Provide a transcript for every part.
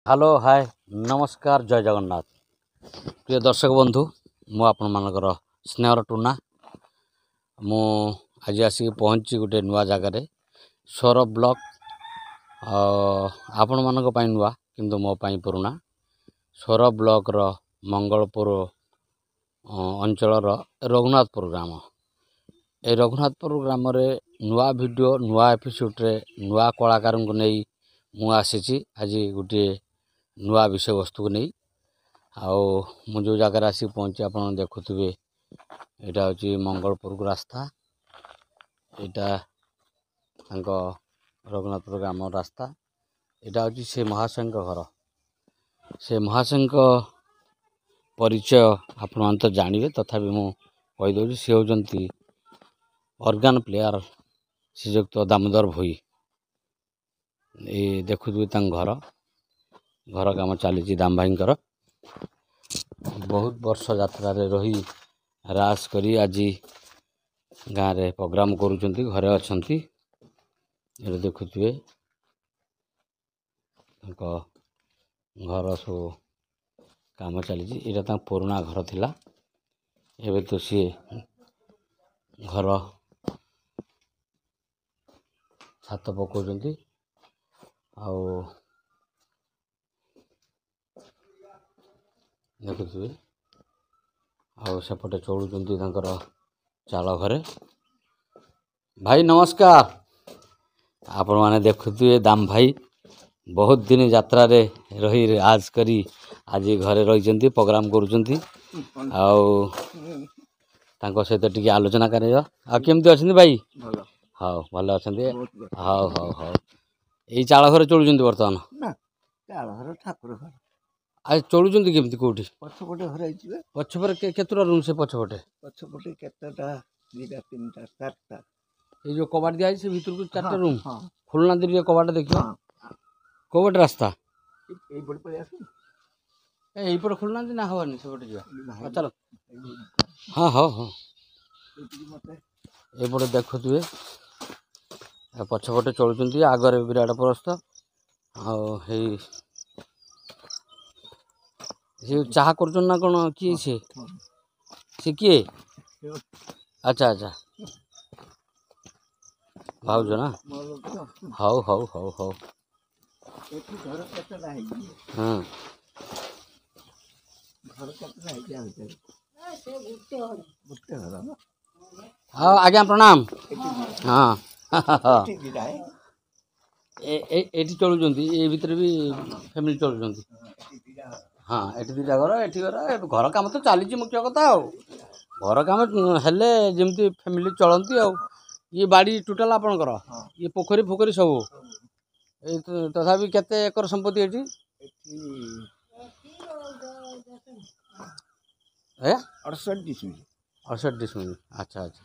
Hello hi नमस्कार जय जगन्नाथ प्रिय दर्शक बंधु मु आपण मानकर स्नेहर टूना मु आज आसिक पहुँची गोटे नुआ जगार स्वर ब्लॉक आपण मानक पई नुआ किंतु मो पई पुराना स्वर ब्लॉक रो मंगलपुर अंचल रघुनाथपुर ग्राम ए रघुनाथपुर ग्राम रे नुआ वीडियो नुआ एपिसोड रे नुआ कलाकार को नहीं मु आसी आज गोटे नुआ विषय वस्तु को नहीं आओ मु जो जगह आसिक पहुँची आप देखुवे यहाँ हूँ मंगलपुर को रास्ता यहाँ रघुनाथपुर ग्राम रास्ता यहाँ हूँ से महाशय घर से महाशय परिचय आपण तो जानवे तथापि मु कहीदे सी होती ऑर्गन प्लेयर श्रीजुक्त दामोदर भोई ये देखुवे घर घर काम चली दाम भाई बहुत वर्ष यात्रा रही रास करी आज गाँव रे प्रोग्राम करुँच घरे अच्छा देखुए घर सब काम चली यहाँ पुराना घर थिला एवं तो सी घर छात पकाउछंती देखुए सेपटे चलुँच चाल घरे भाई नमस्कार आपण मैंने देखुए दाम भाई बहुत दिन यात्रा रे रही आज करी आज घरे रही प्रोग्राम करुँच सहित टी आलोचना करमती अच्छा भाई हाँ भल अच्छा हाँ हाँ हाँ यही चाल घर चलुँच बर्तमान आज चलुँच केमती कौटी पछपटे घर पछपटे केतुरा रूम से पछपटे पछपटे केतटा दुईटा तीनटा चारटा ये जो कबाट दिया से भीतर को चारटा रूम खुलना दे कबाट देखियो कबाट रास्ता एई पड़ पड़े आसु एई पड़ खुलना दे ना हवानी से पटे जा चलो हाँ हाँ हाँ ए पड़े देखो तुए पछपटे चलुँच आगे विराट प्रस्थ चाह कर ना कौन किए से किए अच्छा अच्छा भावज ना हाउ हाउ हाउ हाउ हाँ हाँ आज्ञा प्रणाम हाँ ये चलुँच ये भितर भी फैमिली चलुँच हाँ ये दुटा घर घर काम तो चली मुख्य कथा घर काम हेले जमती फैमिली चलती ये बाड़ी टोटाल आपणकर ये पोखरी फोखरी सब तथापि केते एकर संपत्ति एठी 68 डिसमिल 68 डिसमिल अच्छा अच्छा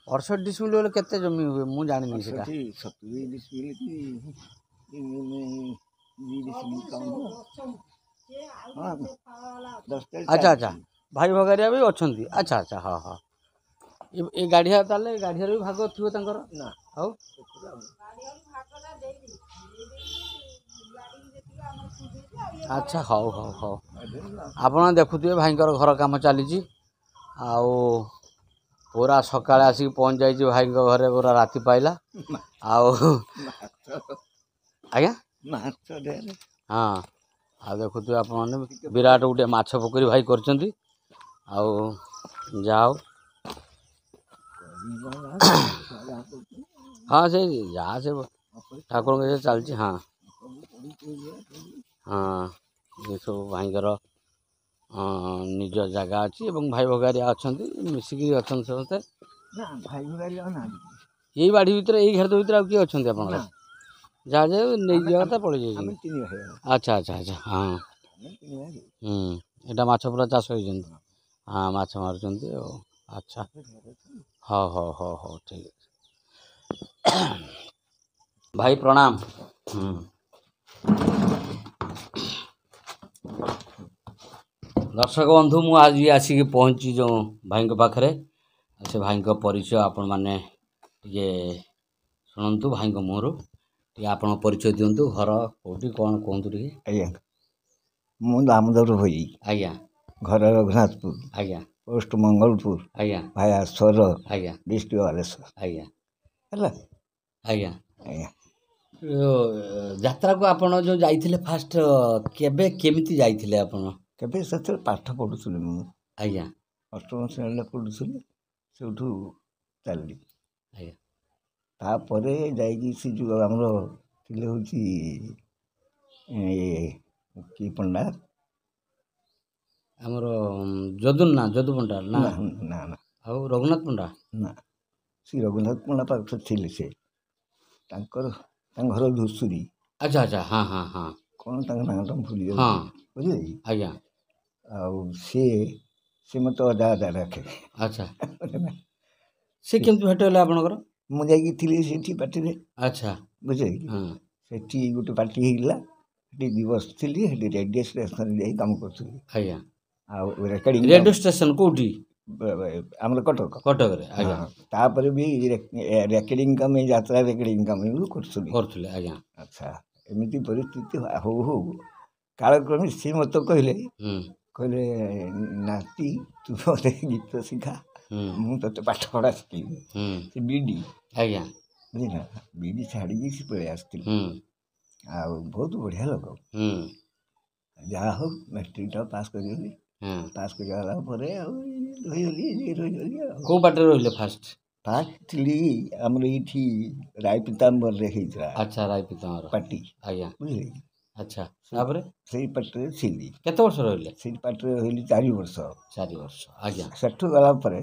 68 डिसमिल बोले केते जमी हुए मु जानि नहीं सेटा 70 डिसमिल की 2 डिसमिल कम हाँ 10 अच्छा अच्छा भाई भगारिया भी अच्छी अच्छा अच्छा हाँ हाँ ये गाड़िया ताले गाड़िया भी भाग थी ना हाउ अच्छा हाउ हाउ हाउ आप देखुए भाई घर काम चली पूरा सका आसिक पहुँच जाइए भाई घरे पूरा राति पाइला आज्ञा हाँ आ देखुए आप विराट गोटे माछ पोखरी भाई कर जाओ हाँ से जहाँ से ठाकुर के चलती हाँ हाँ ये सब भाई निज जगह अच्छी भाई भगारिया अच्छा मिसिकी अच्छा समस्ते भाई भगारिया यही बाड़ी भर यही घर भर आ किए अच्छा आप जहाँ जाए नहीं जाता पड़ जाए अच्छा अच्छा अच्छा हाँ यहाँ माछ पूरा चाष हो हाँ माछ मारुंट अच्छा हाँ हाँ हाँ हाँ ठीक है भाई प्रणाम दर्शक बंधु मु आज आसिक पहुँची जो भाई पाखे से भाई परिचय आपण मैंने शुणु भाई मुहर आप परिचय दिंतु घर कौटी कौन कहतु टे ମୁଁ ଦାମୋଦର ଭୋଇ, ଆଜ୍ଞା ଘର ରଘୁନାଥପୁର, ଆଜ୍ଞା ପୋଷ୍ଟ ମଙ୍ଗଳପୁର, ଆଜ୍ଞା ଭାୟା ସ୍ୱର, ଆଜ୍ଞା ଡିଷ୍ଟ୍ରିକ୍ଟ ବାଲେଶ୍ୱର। ଆଜ୍ଞା ହେଲା ଆଜ୍ଞା। ଆଜ୍ଞା। ଯାତ୍ରାକୁ ଆପଣ ଯେଉଁ ଯାଇଥିଲେ ଫାଷ୍ଟ କେବେ କେମିତି ଯାଇଥିଲେ ଆପଣ? କେବେ ସେତେବେଳେ ପାଠ ପଢ଼ୁଥିଲି ମୁଁ, ଆଜ୍ଞା ଅଷ୍ଟମ ଶ୍ରେଣୀରେ ପଢ଼ୁଥିଲି, ସେଇଠୁ ଚାଲିଲି। ଆଜ୍ଞା ତାପରେ ଯାଇକି ସେ ଯେଉଁ ଆମର ଥିଲେ ହେଉଛି କି ପଣ୍ଡା, ଆମର ଯଦୁ ପଣ୍ଡା ନା ନା ନା ନା ଆଉ ରଘୁନାଥ ପଣ୍ଡା? ନା, ଶ୍ରୀ ରଘୁନାଥ ପଣ୍ଡା ପାଖରେ ଥିଲେ ସେ, ତାଙ୍କ ଘର ଧୂସୁରୀ। ଆଚ୍ଛା ଆଚ୍ଛା ହଁ ହଁ ହଁ କ'ଣ ତାଙ୍କ ନାଁଟା ମୁଁ ଭୁଲି ହଁ ଯାଉଛି, ବୁଝିଲେ କି? ଆଜ୍ଞା ଆଉ ସେ ମୋତେ ଅଜା ଅଜା ଡାକେ। ଆଚ୍ଛା। ସେ କେମିତି ଭେଟ ହେଲେ ଆପଣଙ୍କର? ମୁଁ ଯାଇକି ଥିଲି ସେଠି ପାର୍ଟିରେ, ଆଚ୍ଛା ବୁଝିଲେ କି? ହଁ ସେଠି ଗୋଟେ ପାର୍ଟି ହେଇଥିଲା, ସେଠି ଦୁଇ ବର୍ଷ ଥିଲି, ସେଠି ରେଡ଼ିଓ ଷ୍ଟେସନରେ ଯାଇ କାମ କରୁଥିଲି। ଆଜ୍ଞା। ଆଉ ରେକର୍ଡ଼ିଂ ରେଡ଼ିଓ ଷ୍ଟେସନ କୋଉଠି? ଆମର କଟକ। କଟକରେ ଆଜ୍ଞା। ହଁ, ତାପରେ ବି ରେକର୍ଡ଼ିଂ କାମ, ଯାତ୍ରା ରେକର୍ଡ଼ିଂ କାମ ବି କରୁଥିଲି। କରୁଥିଲେ ଆଜ୍ଞା। ଆଚ୍ଛା, ଏମିତି ପରିସ୍ଥିତି ହଉ ହଉ କାଳକ୍ରମେ ସିଏ ମୋତେ କହିଲେ ନାତି ତୁ ମୋତେ ଗୀତ ଶିଖା, ମୁଁ ତୋତେ ପାଠ ପଢ଼ା ଶିଖେଇବି। ସେ ବିଡ଼ି, ଆଜ୍ଞା ବୁଝିଲ, ବିଡ଼ି ଛାଡ଼ିକି ସେ ପଳେଇ ଆସିଥିଲି। ଆଉ ବହୁତ ବଢ଼ିଆ ଲୋକ, ଯାହା ହଉ ମେଟ୍ରିକଟା ପାସ୍ କରିଗଲି। ପାସ୍ କରିଗଲା ପରେ ଆଉ ରହିଗଲି ଆଉ। କୋଉ ପାର୍ଟିରେ ରହିଲେ ଫାଷ୍ଟ? ଫାଷ୍ଟ ଥିଲି ଆମର ଏଇଠି ରାୟପିତାମ୍ବରରେ ହେଇଥିଲା ଆଚ୍ଛା ରାୟପିତାମ୍ବର ପାର୍ଟି, ଆଜ୍ଞା ବୁଝିଲେ କି? ଆଚ୍ଛା। ତାପରେ ସେଇ ପାର୍ଟିରେ ଥିଲି। କେତେ ବର୍ଷ ରହିଲେ? ସେଇ ପାର୍ଟିରେ ରହିଲି 4 ବର୍ଷ। 4 ବର୍ଷ ଆଜ୍ଞା। ସେଠୁ ଗଲା ପରେ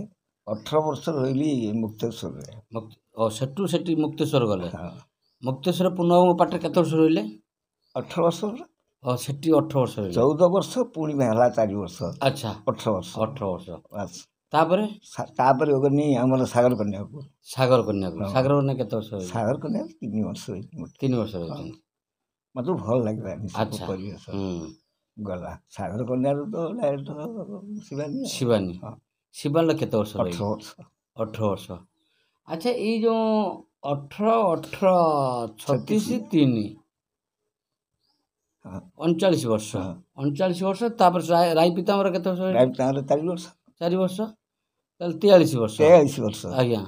18 ବର୍ଷ ରହିଲି ମୁକ୍ତେଶ୍ୱରରେ। ସେଠି ମୁକ୍ତେଶ୍ୱର ଗଲେ? ହଁ, ମୁକ୍ତେଶ୍ୱର ପୂର୍ଣ୍ଣବଙ୍ଗ ପାର୍ଟିରେ କେତେ ବର୍ଷ ରହିଲେ? 18 ବର୍ଷ। ସେଠି 18 ବର୍ଷ ରହିଲେ। 14 ବର୍ଷ ପୁଣି ହେଲା 4 ବର୍ଷ। ଆଚ୍ଛା 18 ବର୍ଷ। 18 ବର୍ଷ। ବାସ୍। ତାପରେ ଗନି ଆମର ସାଗର କନ୍ୟାକୁ। ସାଗର କନ୍ୟାକୁ କେତେ ବର୍ଷ ରହିଲେ? ସାଗର କନ୍ୟାକୁ 3 ବର୍ଷ ରହିଲି। 3 ବର୍ଷ ରହିଛନ୍ତି। ମୋତେ ଭଲ ଲାଗିଲାନି ସେ ଆଚ୍ଛା ପରିବେଶ। ଗଲା ସାଗର କନ୍ୟାରୁ ତ ଡାଇରେକ୍ଟ ଶିବାନୀ। ହଁ, ଶିବାନୀର କେତେ ବର୍ଷ 18 ରହିଲେ? ବର୍ଷ। 18 ବର୍ଷ। ଆଚ୍ଛା, ଏଇ ଯେଉଁ 18 36 3 ହଁ 39 ବର୍ଷ। ହଁ 39 ବର୍ଷ। ତାପରେ ରାୟପିତାମ୍ବର କେତେ ବର୍ଷ ରହିଲେ? ତାଙ୍କର 4 ବର୍ଷ। 4 ବର୍ଷ, ତାହେଲେ 43 ବର୍ଷ। 43 ବର୍ଷ। ଆଜ୍ଞା।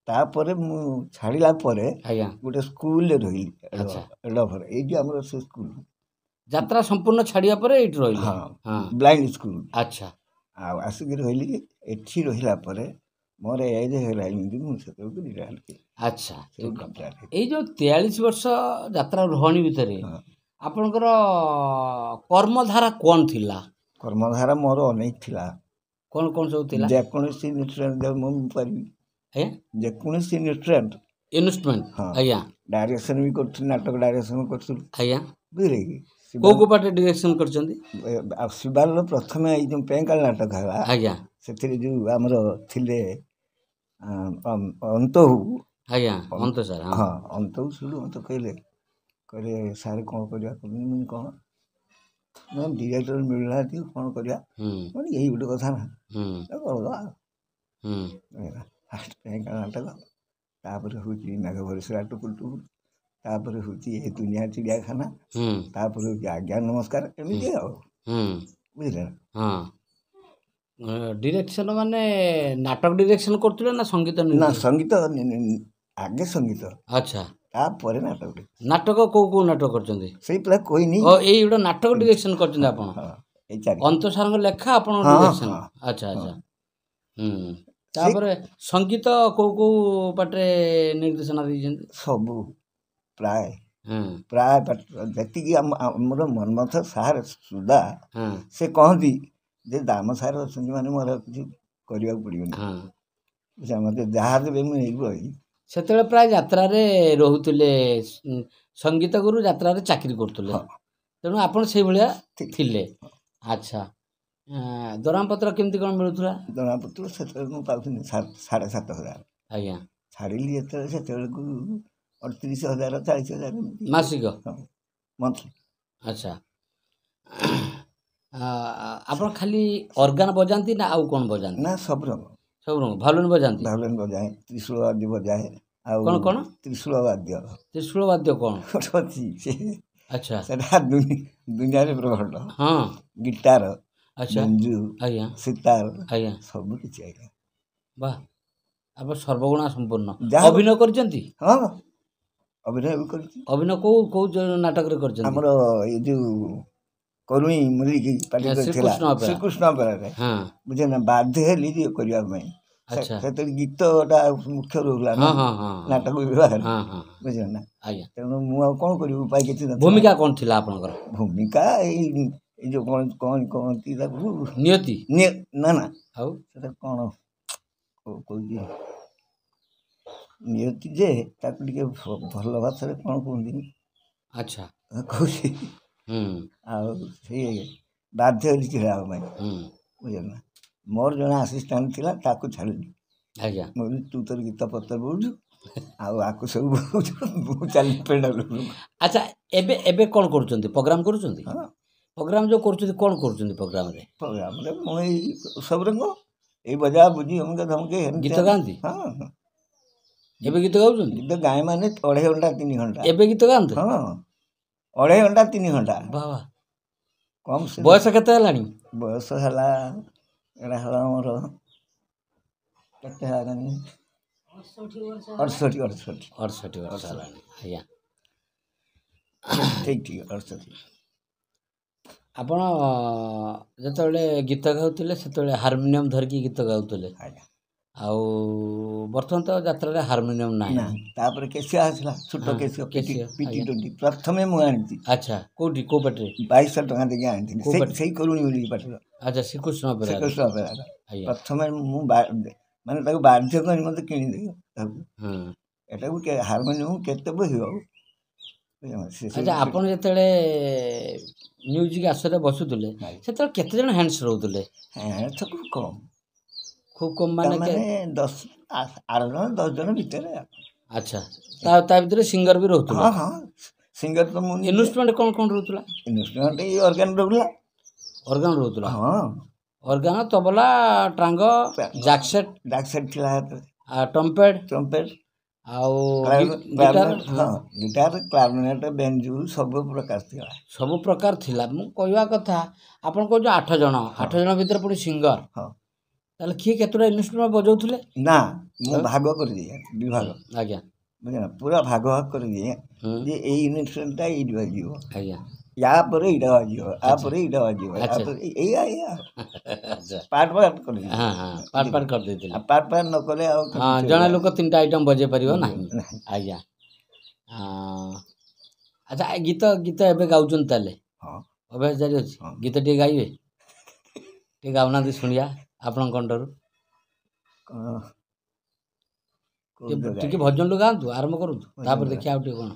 ତାପରେ ମୁଁ ଛାଡ଼ିଲା ପରେ ଆଜ୍ଞା ଗୋଟେ ସ୍କୁଲରେ ରହିଲି, ଆଚ୍ଛା। ଏଡ଼ଭର, ଏଇଠି ଆମର ସେ ସ୍କୁଲ। ଯାତ୍ରା ସମ୍ପୂର୍ଣ୍ଣ ଛାଡ଼ିବା ପରେ ଏଇଠି ରହିଲେ? ହଁ, ହଁ ବ୍ଲାଇଣ୍ଡ ସ୍କୁଲ। ଆଚ୍ଛା। ଆଉ ଆସିକି ରହିଲି। ଏଠି ରହିଲା ପରେ ମୋର ଏଜ୍ ହେଇଗଲାଣି, ମୁଁ ସେତେବେଳକୁ ରିଟାୟାର୍ଡ ହେଲି। ଆଚ୍ଛା, ଏଇ ଯେଉଁ 43 ବର୍ଷ ଯାତ୍ରା ରହଣି ଭିତରେ ଆପଣଙ୍କର କର୍ମଧାରା କ'ଣ ଥିଲା? କର୍ମଧାରା ମୋର ଅନେକ ଥିଲା। କ'ଣ ସବୁ ଥିଲା? ଯେକୌଣସି ଇନଷ୍ଟ୍ରୁମେଣ୍ଟ ମୁଁ ପାରିବି। ଆଜ୍ଞା, ଯେକୌଣସି ଇନଷ୍ଟ୍ରୁମେଣ୍ଟ। ହଁ ଆଜ୍ଞା। ଡାଇରେକ୍ସନ ବି କରୁଥିଲି, ନାଟକ ଡାଇରେକ୍ସନ କରୁଥିଲି, ଆଜ୍ଞା। ବୁଝିଲେ କି? କୋଉ ପାର୍ଟି ଡିରେକ୍ସନ କରିଛନ୍ତି? ଶିବାନର ପ୍ରଥମେ ଏଇ ଯେଉଁ ପେଙ୍କାଳ ନାଟକ ହେଲା, ଆଜ୍ଞା, ସେଥିରେ ଯେଉଁ ଆମର ଥିଲେ ଅନ୍ତହୁ। ଆଜ୍ଞା, ଅନ୍ତ ସାର୍। ହଁ, ଅନ୍ତହୁ ଶୁଣୁ ମୋତେ କହିଲେ ସାର୍ କ'ଣ କରିବା? କ'ଣ ନା ଡିରେକ୍ଟର ମିଳୁନାହାନ୍ତି, କ'ଣ କରିବା? ଏଇ ଗୋଟେ କଥା ନା, କରିଦେବା। ଫାଷ୍ଟ ପେଙ୍କାଳ ନାଟକ, ତାପରେ ହେଉଛି ମେଘବର୍ଷା ଟୁକୁର ଟୁକୁର, ତାପରେ ହେଉଛି ଏ ଦୁନିଆ ଚିଡ଼ିଆଖାନା, ତାପରେ ହେଉଛି ଆଜ୍ଞା ନମସ୍କାର, ଏମିତି ଆଉ। ବୁଝିଲେ ନା? ହଁ, ଡିରେକ୍ସନ ମାନେ ନାଟକ ଡିରେକ୍ସନ କରୁଥିଲେ ନା ସଙ୍ଗୀତ? ନା, ସଙ୍ଗୀତ ଆଗେ ସଙ୍ଗୀତ। ଆଚ୍ଛା, ତାପରେ ନାଟକ। ନାଟକ କୋଉ ନାଟକ କରିଛନ୍ତି? ସେଇ ପିଲା କହିନି। ଏଇ ଗୋଟେ ନାଟକ ଡିରେକ୍ସନ କରିଛନ୍ତି ଆପଣ? ଏଇ 4 ଅନ୍ତ ସାରଙ୍କ ଲେଖା ଆପଣ ଡିରେକ୍ସନ? ଆଚ୍ଛା ଆଚ୍ଛା। ତାପରେ ସଙ୍ଗୀତ କୋଉ ପାର୍ଟିରେ ନିର୍ଦ୍ଦେଶନା ଦେଇଛନ୍ତି? ସବୁ ପ୍ରାୟ ଯେତିକି ଆମର ମନ୍ମଥ ସାର୍ ସୁଦ୍ଧା ସେ କହନ୍ତି ଯେ ଦାମ ସାର୍ ଅଛନ୍ତି ମାନେ ମୋର କିଛି କରିବାକୁ ପଡ଼ିବନି, ମୋତେ ଯାହା ଦେବେ ମୁଁ ନେଇକି ରହିବି। ସେତେବେଳେ ପ୍ରାୟ ଯାତ୍ରାରେ ରହୁଥିଲେ, ସଙ୍ଗୀତ ଗୁରୁ ଯାତ୍ରାରେ ଚାକିରି କରୁଥିଲେ, ତେଣୁ ଆପଣ ସେଇଭଳିଆ ଥିଲେ। ଆଚ୍ଛା, ଦରମାପତ୍ର କେମିତି କ'ଣ ମିଳୁଥିଲା? ଦରମାପତ୍ର ସେତେବେଳେ ମୁଁ ପାଉଥିଲି 7,500। ଆଜ୍ଞା। ଛାଡ଼ିଲି ଯେତେବେଳେ, ସେତେବେଳକୁ 38,000 40,000 ମାସିକ ମନ୍ଥଲି। ଆଚ୍ଛା, ଆପଣ ଖାଲି ଅର୍ଗାନ ବଜାନ୍ତି ନା ଆଉ କ'ଣ ବଜାନ୍ତି? ନା, ସବୁ ରଙ୍ଗ ଭାଲୁନି ବଜାନ୍ତି? ଭାଉଲିନ୍ ବଜାଏ, ତ୍ରିଶୂଳ ବାଦ୍ୟ ବଜାଏ। ଆଉ କ'ଣ ତ୍ରିଶୂଳ ବାଦ୍ୟ। ତ୍ରିଶୂଳ ବାଦ୍ୟ କ'ଣ ଗୋଟେ ଅଛି, ସେ अच्छा ସେଟା ଦୁନିଆରେ ପ୍ରକଟ। ହଁ ଗିଟାର, ଆଚ୍ଛା ବେଞ୍ଜୁ, ଆଜ୍ଞା ସିତାର ଆଜ୍ଞା ସବୁ କିଛି ଆଜ୍ଞା। ବାଃ ଆପଣ ସର୍ବଗୁଣା ସମ୍ପୂର୍ଣ୍ଣ। ଯାହା ଅଭିନୟ କରିଛନ୍ତି? ହଁ ଅଭିନୟ ବି କରିଛି। ଅଭିନୟ କୋଉ କୋଉ ନାଟକରେ କରିଛନ୍ତି? ଆମର ଏଇ ଯୋଉ କରୁଣୀ ମୁରିକି ପାଟି କରିଥିଲା ଶ୍ରୀକୃଷ୍ଣ ଅପେରା। ଶ୍ରୀକୃଷ୍ଣ ଅପେରାରେ ହଁ ବୁଝେ ନା, ବାଧ୍ୟ ହେଲି ଯେ କରିବା ପାଇଁ। ଆଚ୍ଛା ସେତେବେଳେ ଗୀତଟା ମୁଖ୍ୟ ରହୁଥିଲା ନା ହଁ ହଁ ହଁ ନାଟକ ବିଭାଗରେ, ହଁ ହଁ ବୁଝିଲ ନା। ଆଜ୍ଞା। ତେଣୁ ମୁଁ ଆଉ କ'ଣ କରିବି, ଉପାୟ କିଛି ନଥିଲା। ଭୂମିକା କ'ଣ ଥିଲା ଆପଣଙ୍କର? ଭୂମିକା ଏଇ ଯୋଉ କ'ଣ କହନ୍ତି ତାକୁ, ନିୟତି ନା ନା ଆଉ ସେଟା କ'ଣ କହୁଛି, ନିୟତି ଯେ ତାକୁ ଟିକେ ଭଲ ଭାଷାରେ କ'ଣ କୁହନ୍ତି, ଆଚ୍ଛା କହୁଛି। ହୁଁ ଆଉ ସେଇ ବାଧ୍ୟ ହେଲି ଚିଡ଼ା ହେବା ପାଇଁ, ହୁଁ ବୁଝିଲ ନା। ମୋର ଜଣେ ଆସିଷ୍ଟାଣ୍ଟ ଥିଲା, ତାକୁ ଛାଡ଼ିଲି। ଆଜ୍ଞା ମୁଁ କହିଲି ତୁ ତୋର ଗୀତ ପତ୍ର ବୋଲୁଛୁ ଆଉ ଆକୁ ସବୁ ବୋଲୁଛୁ, ମୁଁ ଚାଲି ପେଣ୍ଡାଲ। ଆଚ୍ଛା ଏବେ ଏବେ କ'ଣ କରୁଛନ୍ତି? ପ୍ରୋଗ୍ରାମ କରୁଛନ୍ତି? ହଁ ପ୍ରୋଗ୍ରାମ ଯେଉଁ କରୁଛନ୍ତି କ'ଣ କରୁଛନ୍ତି ପ୍ରୋଗ୍ରାମରେ? ପ୍ରୋଗ୍ରାମରେ ମୁଁ ଏଇ ଉତ୍ସବରେ ଏଇ ବଜା ବୁଝି ଅମୁକ ଧମକେ ଗୀତ ଗାଆନ୍ତି? ହଁ ଏବେ ଗୀତ ଗାଉଛନ୍ତି? ଗୀତ ଗାଏ ମାନେ 2.5 ଘଣ୍ଟା 3 ଘଣ୍ଟା। ଏବେ ଗୀତ ଗାଆନ୍ତି? ହଁ 2.5 ଘଣ୍ଟା 3 ଘଣ୍ଟା। ବାଃ ବାଃ। କମ୍ ସେ ବୟସ କେତେ ହେଲାଣି? ବୟସ ହେଲା, ଏଇଟା ହେଲା ଆମର କେତେ ହେଲାଣି, 68 ବର୍ଷ ହେଲାଣି। ଆଜ୍ଞା ଠିକ୍ ଠିକ୍ 68। ଆପଣ ଯେତେବେଳେ ଗୀତ ଗାଉଥିଲେ ସେତେବେଳେ ହାରମୋନିୟମ ଧରିକି ଗୀତ ଗାଉଥିଲେ, ଆଜ୍ଞା। ଆଉ ବର୍ତ୍ତମାନ ତ ଯାତ୍ରାରେ ହାରମୋନିୟମ ନାହିଁ। ନା ତାପରେ କେସିଆ ଆସିଲା, ଛୋଟ କେସିଆ କେସିଆ, ପିଟି ଆଜ୍ଞା। 20 ପ୍ରଥମେ ମୁଁ ଆଣିଛି। ଆଚ୍ଛା କୋଉଠି କୋଉ ପାଟିରେ? 2200 ଟଙ୍କା ଦେଇକି ଆଣିଥିଲି, କୋଉ ପାଟି? ସେଇ କରୁଣୀ ବୋଲି ପାଟିର, ଆଚ୍ଛା ଶ୍ରୀକୃଷ୍ଣ ଅପେରା। ଶ୍ରୀକୃଷ୍ଣ ଅପେରାର। ଆଜ୍ଞା ପ୍ରଥମେ ମୁଁ ମାନେ ତାକୁ ବାଧ୍ୟ କରି ମୋତେ କିଣିଦେବି ତାକୁ। ହଁ ଏଟାକୁ ହାରମୋନିୟମ କେତେ ବହିବ। ଆଚ୍ଛା ଆପଣ ଯେତେବେଳେ ମ୍ୟୁଜିକ୍ ଆସରରେ ବସୁଥିଲେ ସେତେବେଳେ କେତେ ଜଣ ହ୍ୟାଣ୍ଡସ୍ ରହୁଥିଲେ? ତ ଖୁବ୍ କମ୍, ଖୁବ୍ କମ୍ ମାନେ ତାମାନେ 8 ଜଣ 10 ଜଣ ଭିତରେ। ଆଚ୍ଛା ତା ଭିତରେ ସିଙ୍ଗର ବି ରହୁଥିଲେ? ହଁ ହଁ ସିଙ୍ଗର ତ ମୁଁ। ଇନଷ୍ଟ୍ରୁମେଣ୍ଟ କ'ଣ କ'ଣ ରହୁଥିଲା? ଇନଷ୍ଟ୍ରୁମେଣ୍ଟ ଏଇ ଅର୍ଗାନ ରହୁଥିଲା। ଅର୍ଗାନ ରହୁଥିଲା? ହଁ ଅର୍ଗାନ, ତବଲା, ଟ୍ରାଙ୍ଗ, ଜ୍ୟାକସେଟ୍ ଥିଲା ହାତରେ, ଟ୍ରମ୍ପେଟ୍ ଆଉ ଗିଟାର। ହଁ ଗିଟାର, କ୍ଲାରିନେଟ୍, ବେଞ୍ଜୁ ସବୁ ପ୍ରକାର ଥିଲା। ସବୁ ପ୍ରକାର ଥିଲା। ମୁଁ କହିବା କଥା ଆପଣ କହୁଛ 8 ଜଣ, 8 ଜଣ ଭିତରେ ପୁଣି ସିଙ୍ଗର, ହଁ ତାହେଲେ କିଏ କେତେଟା ଇନଷ୍ଟ୍ରୁମେଣ୍ଟ ବଜାଉଥିଲେ? ନା ମୁଁ ଭାଗ କରିଦିଏ, ବିଭାଗ। ଆଜ୍ଞା ବୁଝିଲ, ପୁରା ଭାଗ କରିଦିଏ ଯେ ଏଇ ଇନଷ୍ଟ୍ରୁମେଣ୍ଟଟା ଏଇଠି ବାଜିବ, ଆଜ୍ଞା ୟା ପରେ ଏଇଟା ବାଜିବ, ୟା ପରେ ଏଇଟା ବାଜିବ, ୟା ପରେ ଏଇଆ ଆଚ୍ଛା ପାର୍ଟ କରିଦିଏ। ହଁ ହଁ ପାର୍ଟ କରିଦେଇଥିଲେ। ପାର୍ଟ ନ କଲେ ଆଉ ହଁ ଜଣେ ଲୋକ 3ଟା ଆଇଟମ୍ ବଜେଇ ପାରିବ ନାହିଁ। ଆଜ୍ଞା ଆଚ୍ଛା ଗୀତ ଏବେ ଗାଉଛନ୍ତି ତାହେଲେ? ହଁ ଅଭ୍ୟାସ ଜାରି ଅଛି? ହଁ। ଗୀତ ଟିକେ ଗାଇବେ? ଟିକେ ଗାଉନାହାନ୍ତି ଶୁଣିବା ଆପଣଙ୍କ କଣ୍ଠରୁ। ଟିକେ ଭଜନରୁ ଗାଆନ୍ତୁ, ଆରମ୍ଭ କରନ୍ତୁ, ତାପରେ ଦେଖିବା ଆଉ ଟିକେ କ'ଣ।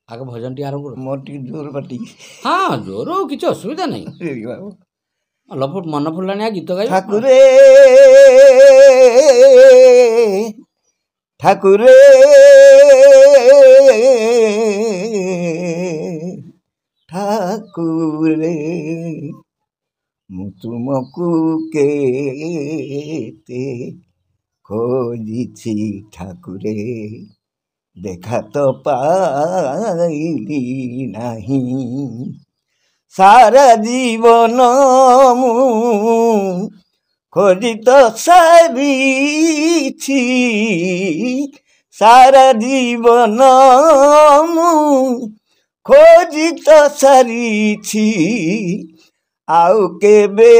ଆଗ ଭଜନ ଟିକେ ଆରମ୍ଭ କରନ୍ତୁ। ମୋର ଟିକେ ଜୋର ପାଟି। ହଁ ଜୋର କିଛି ଅସୁବିଧା ନାହିଁ, ମନ ଫୁରିଲାଣି ଗୀତ ଗାଇବେ। ଠାକୁରେ ଠାକୁରେ ଠାକୁରେ ମୁଁ ତୁମକୁ କେତେ ଖୋଜିଛି ଠାକୁରେ, ଦେଖା ତ ପାଇଲି ନାହିଁ, ସାରା ଜୀବନ ମୁଁ ଖୋଜି ତ ସାରିଛି, ସାରା ଜୀବନ ମୁଁ ଖୋଜି ତ ସାରିଛି, ଆଉ କେବେ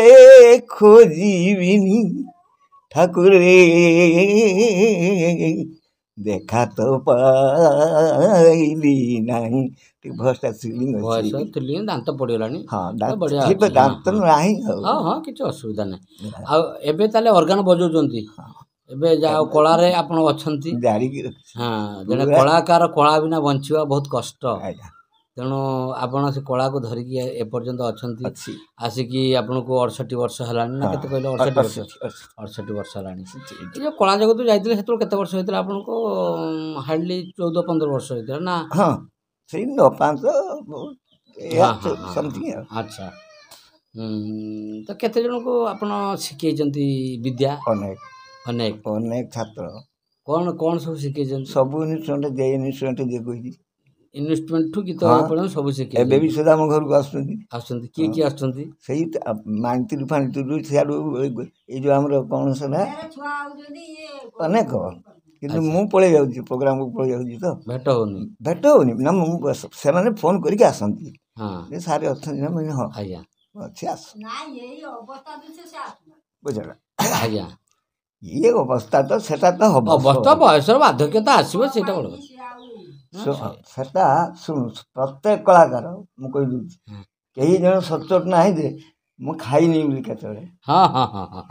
ଖୋଜିବିନି ଠାକୁରେ, ଦେଖା ତ ପାଇଲି ନାହିଁ। ଟିକେ ଭଏସଟା ସିଲିଂ ଅଛି। ଦାନ୍ତ ପଡ଼ିଗଲାଣି। ହଁ ବଢ଼ିଆ ଦାନ୍ତ ନାହିଁ। ହଁ ହଁ କିଛି ଅସୁବିଧା ନାହିଁ। ଆଉ ଏବେ ତାହେଲେ ଅର୍ଗାନ ବଜାଉଛନ୍ତି? ଏବେ ଯାହା କଳାରେ ଆପଣ ଅଛନ୍ତି, ଜାଣିକି ହଁ ଜଣେ କଳାକାର, କଳା ବିନା ବଞ୍ଚିବା ବହୁତ କଷ୍ଟ। ଆଜ୍ଞା ତେଣୁ ଆପଣ ସେ କଳାକୁ ଧରିକି ଏପର୍ଯ୍ୟନ୍ତ ଅଛନ୍ତି। ଅଛି। ଆସିକି ଆପଣଙ୍କୁ 68 ବର୍ଷ ହେଲାଣି ନା କେତେ କହିଲେ? 68 ବର୍ଷ। 68 ବର୍ଷ ହେଲାଣି। ଏ ଯେଉଁ କଳା ଜଗତକୁ ଯାଇଥିଲେ ସେତେବେଳେ କେତେ ବର୍ଷ ହେଇଥିଲା ଆପଣଙ୍କୁ? ହାର୍ଡ଼ଲି 14-15 ବର୍ଷ ହେଇଥିଲା ନା? ହଁ ସେଇ 9-5 ସମଥିଙ୍ଗ। ଆଚ୍ଛା ତ କେତେ ଜଣଙ୍କୁ ଆପଣ ଶିଖେଇଛନ୍ତି ବିଦ୍ୟା? ଅନେକ ଛାତ୍ର। କ'ଣ ସବୁ ଶିଖେଇଛନ୍ତି? ସବୁ ଇନଷ୍ଟ୍ରୁମେଣ୍ଟ, ଯେ ଇନଷ୍ଟ୍ରୁମେଣ୍ଟ ଯିଏ କହିଛି ଇନଭେଷ୍ଟମେଣ୍ଟ ଠୁ ଗୀତ ହଁ। ଗାଇବା ପର୍ଯ୍ୟନ୍ତ ସବୁ ଶିଖି ଏବେ ବି ସୁଦ୍ଧା ଆମ ଘରକୁ ଆସୁଛନ୍ତି। ଆସୁଛନ୍ତି। କିଏ କିଏ ଆସୁଛନ୍ତି? ସେଇ ମାଣିତିରୁ ଫାଣିତିରୁ ସିଆଡ଼ୁ ଏଇ ଯେଉଁ ଆମର କ'ଣ ସେଟା ଅନେକ, କିନ୍ତୁ ମୁଁ ପଳେଇ ଯାଉଛି ପ୍ରୋଗ୍ରାମକୁ ପଳେଇ ଯାଉଛି ତ ଭେଟ ହଉନି। ଭେଟ ହଉନି ନା। ମୁଁ ସେମାନେ ଫୋନ୍ କରିକି ଆସନ୍ତି ହଁ ଯେ ସାର୍ ଅଛନ୍ତି ନା। ମୁଁ ହଁ ଆଜ୍ଞା ଅଛି ଆସ ବୁଝିଲ। ଆଜ୍ଞା। ଇଏ ଅବସ୍ଥା ତ ସେଟା ତ ହବ। ଅବସ୍ଥା ବୟସର ବାର୍ଦ୍ଧକ୍ୟତା ଆସିବ ସେଇଟା ବଡ଼ କଥା। ସେଟା ଶୁଣୁ ପ୍ରତ୍ୟେକ କଳାକାର ମୁଁ କହିଦେଉଛି କେହି ଜଣେ ସଚୋଟ ନାହିଁ ଯେ ମୁଁ ଖାଇନି ବୋଲି କେତେବେଳେ। ହଁ ହଁ ହଁ ହଁ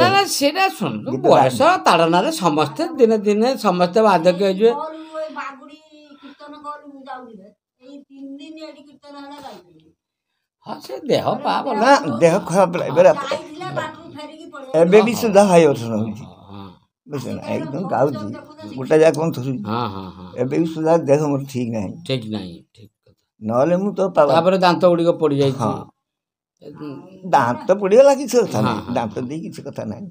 ନା ନା ସେଇଟା ଶୁଣନ୍ତୁ ବୟସ ତାଡ଼ନାରେ ସମସ୍ତେ ଦିନେ ଦିନେ ସମସ୍ତେ ବାର୍ଦ୍ଧକ୍ୟ ହେଇଯିବେ। ହଁ ସେ ଦେହ ପା ଭଲ ନା ଦେହ ଖରାପ ଏବେ ବି ସୁଦ୍ଧା ଭାଇ ଅର୍ଥନ ହେଉଛି ବୁଝିଲ ନା। ଏକଦମ ଗାଉଛି ଗୋଟେ ଯାକ କ'ଣ ଥରୁଛି। ଏବେ ବି ସୁଦ୍ଧା ଦେହ ମୋର ଠିକ୍ ନାହିଁ। ଠିକ୍ ନାହିଁ ଠିକ୍ କଥା। ନହେଲେ ମୁଁ ତ ତାପରେ ଦାନ୍ତ ଗୁଡ଼ିକ ପଡ଼ିଯାଇଛି। ହଁ ଦାନ୍ତ ପଡ଼ିଗଲା କିଛି କଥା ନାହିଁ। ଦାନ୍ତ ଦେଇ କିଛି କଥା ନାହିଁ।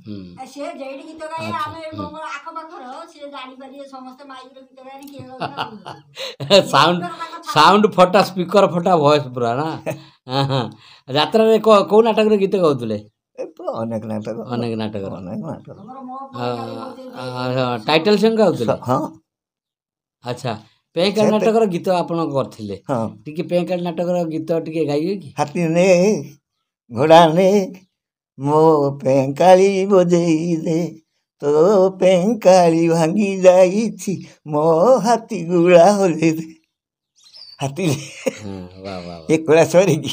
ସାଉଣ୍ଡ ଫଟା ସ୍ପିକର ଫଟା ଭଏସ୍ ପୁରା ନା। ଯାତ୍ରାରେ କୋଉ ନାଟକରେ ଗୀତ ଗାଉଥିଲେ? ଅନେକ ନାଟକ ଅନେକ ନାଟକର ଅନେକ ନାଟକ ଟାଇଟେଲ ସଙ୍ଗ୍ ଗାଉଥିଲେ। ହଁ ଆଚ୍ଛା ପେଁକାଳି ନାଟକର ଗୀତ ଆପଣ କରିଥିଲେ। ହଁ ଟିକେ ପେଁକାଳି ନାଟକର ଗୀତ ଟିକେ ଗାଇବେ କି? ହାତୀ ନେ ଘୋଡ଼ା ନେ ମୋ ପେଁକାଳି ବଜେଇ ଦେ ତୋ ପେଁକାଳି ଭାଙ୍ଗି ଯାଇଛି ମୋ ହାତୀ ଗୁଳା ହଲେଇ ଦେ। ହାତୀ ଏ କୈଳାସ କି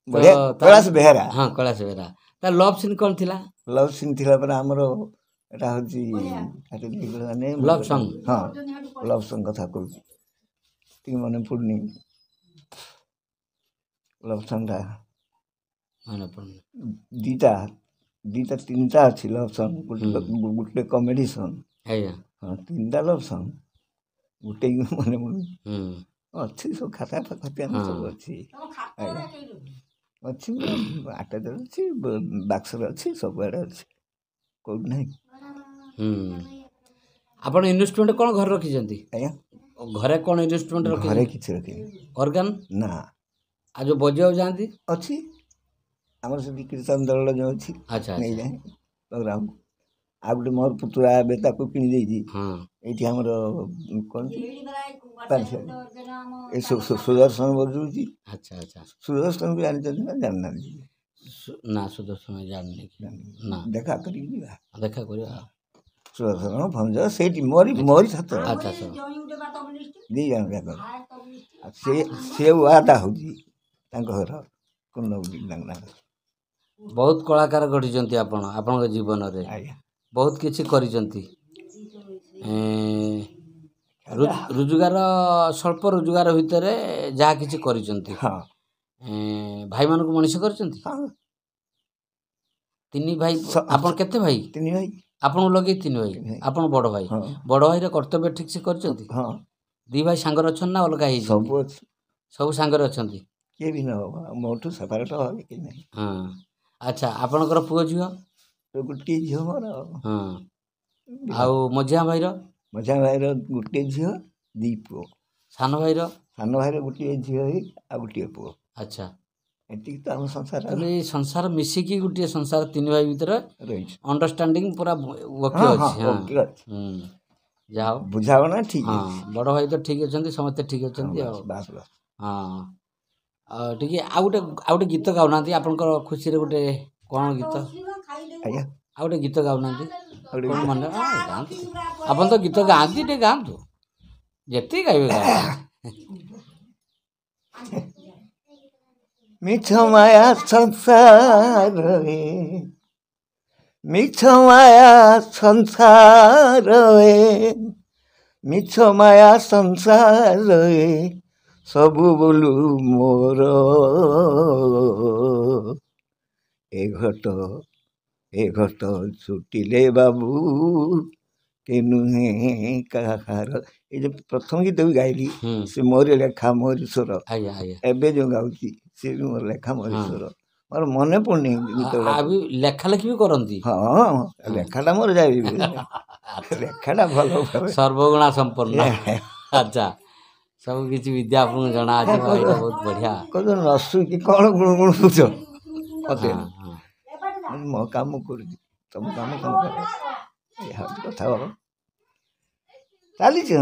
ବଢ଼ିଆ କୈଳାସ ବେହେରା। ହଁ କୈଳାସ ବେହେରା। ତା ଲଭ୍ ସିନ୍ କ'ଣ ଥିଲା? ଲଭ୍ ସିନ୍ ଥିଲା ପରେ ଆମର ଏଟା ହେଉଛି ଲଭ୍ ସଙ୍ଗ୍। ହଁ ଲଭ୍ ସଙ୍ଗ୍ କଥା କହୁଛି ଟିକେ ମନେ ପଡ଼ୁନି। ଲଭ୍ ସଙ୍ଗ୍ଟା ମନେ ପଡ଼ୁନି। ଦିଟା ତିନିଟା ଅଛି ଲଭ୍ ସଙ୍ଗ୍। ଗୋଟେ କମେଡ଼ି ସଙ୍ଗ୍। ଆଜ୍ଞା ହଁ ତିନିଟା ଲଭ୍ ସଙ୍ଗ୍ ଗୋଟେ ମନେ ପଡ଼ୁନି। ଅଛି ସବୁ ଖାତା ସବୁ ଅଛି। ଅଛି ଆଟାଚରେ ଅଛି ବାକ୍ସରେ ଅଛି ସବୁଆଡ଼େ ଅଛି କେଉଁଠି ନାହିଁ। ଆପଣ ଇନଭେଷ୍ଟମେଣ୍ଟ କ'ଣ ଘରେ ରଖିଛନ୍ତି? ଆଜ୍ଞା ଘରେ କ'ଣ ଇନଭେଷ୍ଟମେଣ୍ଟ ଘରେ ରଖିଛନ୍ତି? କିଛି ରଖିନି। ଅର୍ଗାନ୍ ନା ଆଉ ଯେଉଁ ବଜାଇବାକୁ ଯାଆନ୍ତି? ଅଛି ଆମର ସେଠି କୀର୍ତ୍ତନ ଦଳ ଯେଉଁ ଅଛି ଆଚ୍ଛା ନେଇଯାଏ ପ୍ରୋଗ୍ରାମ। ଆଉ ଗୋଟେ ମୋର ପୁତୁରା ଏବେ ତାକୁ କିଣି ଦେଇଛି ଏଇଠି ଆମର କ'ଣ ଏ ସୁଦର୍ଶନ ବଜଉଛି। ଆଚ୍ଛା ଆଚ୍ଛା ସୁଦର୍ଶନ ବି ଜାଣିଛନ୍ତି ନା ଜାଣିନାହାନ୍ତି? ନା ସୁଦର୍ଶନ ଜାଣିନି। ନା ଦେଖା କରିକି ଯିବା। ଦେଖା କରିବା। ସୁଦର୍ଶନ ଭଞ୍ଜ ସେଇଠି ମୋରି ଛାତ ଆଚ୍ଛା ଦୁଇ ଜଣ ଯାକ। ସେ ୱାଟା ହେଉଛି ତାଙ୍କ ଘର କୁନ୍ଦବୁଲି ତାଙ୍କ ନାଁ। ବହୁତ କଳାକାର ଗଢ଼ିଛନ୍ତି ଆପଣ ଆପଣଙ୍କ ଜୀବନରେ। ଆଜ୍ଞା ବହୁତ କିଛି କରିଛନ୍ତି। ରୋଜଗାର ସ୍ୱଳ୍ପ ରୋଜଗାର ଭିତରେ ଯାହା କିଛି କରିଛନ୍ତି। ହଁ ଭାଇମାନଙ୍କୁ ମଣିଷ କରିଛନ୍ତି। ହଁ ତିନି ଭାଇ। ଆପଣ କେତେ ଭାଇ? ତିନି ଭାଇ। ଆପଣଙ୍କୁ ଲଗେଇ ତିନି ଭାଇ। ଆପଣ ବଡ଼ ଭାଇ। ବଡ଼ ଭାଇର କର୍ତ୍ତବ୍ୟ ଠିକ୍ ସେ କରିଛନ୍ତି। ହଁ ଦୁଇ ଭାଇ ସାଙ୍ଗରେ ଅଛନ୍ତି ନା ଅଲଗା ହେଇଛନ୍ତି? ସବୁ ଅଛି। ସବୁ ସାଙ୍ଗରେ ଅଛନ୍ତି। କିଏ ବି ନ ହବ ମୋଠୁ ସେପାରେଟ ହବ କି ନାହିଁ। ହଁ ଆଚ୍ଛା ଆପଣଙ୍କର ପୁଅ ଝିଅ? ଗୋଟିଏ ଝିଅ ମୋର। ହଁ ଆଉ ମଝିଆ ଭାଇର? ମଝିଆ ଭାଇର ଗୋଟିଏ ଝିଅ ଦୁଇ ପୁଅ। ସାନ ଭାଇର? ସାନ ଭାଇର ଗୋଟିଏ ଝିଅ ଆଉ ଗୋଟିଏ ପୁଅ। ଆଚ୍ଛା ଏତିକି ତ ଆମ ସଂସାର। ତାହେଲେ ଏଇ ସଂସାର ମିଶିକି ଗୋଟିଏ ସଂସାର ତିନି ଭାଇ ଭିତରେ ରହିଛି। ଅଣ୍ଡରଷ୍ଟାଣ୍ଡିଂ ପୁରା ଓକେ ଅଛି। ଯାହା ହଉ ବୁଝାବଣା ଠିକ୍। ହଁ ବଡ଼ ଭାଇ ତ ଠିକ୍ ଅଛନ୍ତି ସମସ୍ତେ ଠିକ୍ ଅଛନ୍ତି ଆଉ। ହଁ ଆଉ ଟିକେ ଆଉ ଗୋଟେ ଗୀତ ଗାଉନାହାନ୍ତି ଆପଣଙ୍କର ଖୁସିରେ ଗୋଟେ କ'ଣ ଗୀତ? ଆଜ୍ଞା ଆଉ ଗୋଟେ ଗୀତ ଗାଉନାହାନ୍ତି କ'ଣ ମନେ ଗାଆନ୍ତୁ। ଆପଣ ତ ଗୀତ ଗାଆନ୍ତି ଟିକେ ଗାଆନ୍ତୁ ଯେତିକି ଗାଇବେ ଗାଆନ୍ତୁ। ମିଛ ମାୟା ସଂସାରରେ ମିଛ ମାୟା ସଂସାରରେ ମିଛ ମାୟା ସଂସାରରେ ସବୁ ବୋଲୁ ମୋର ଏ ଘଟ ଛୁଟିଲେ ବାବୁ କେ ନୁହେଁ କାହାର। ଏଇ ଯେଉଁ ପ୍ରଥମ ଗୀତ ବି ଗାଇଲି ସେ ମୋରି ଲେଖା ମୋରି ସ୍ୱର। ଏବେ ଯେଉଁ ଗାଉଛି ସେ ବି ମୋର ଲେଖା ମୋରି ସ୍ୱର। ମୋର ମନେ ପଡ଼ୁନି ଗୀତ ବି ଲେଖା ଲେଖି ବି କରନ୍ତି? ହଁ ଲେଖାଟା ମୋର ଯାଇ ଲେଖାଟା ଭଲ ସର୍ବଗୁଣା ସମ୍ପନ୍ନ। ଆଚ୍ଛା, ସବୁ କିଛି ବିଦ୍ୟା ଆପଣଙ୍କୁ ଜଣା ଅଛି, ଏଇଟା ବହୁତ ବଢ଼ିଆ। କହୁଛ ନସୁ କି କ'ଣ ଗୁଣ ଗୁଣ ବୁଝ ମତେ ମୋ କାମ କରୁଛି, ତମ କାମ ତମ କର, ଏଇଆ ହେଉଛି କଥା। ଚାଲିଛି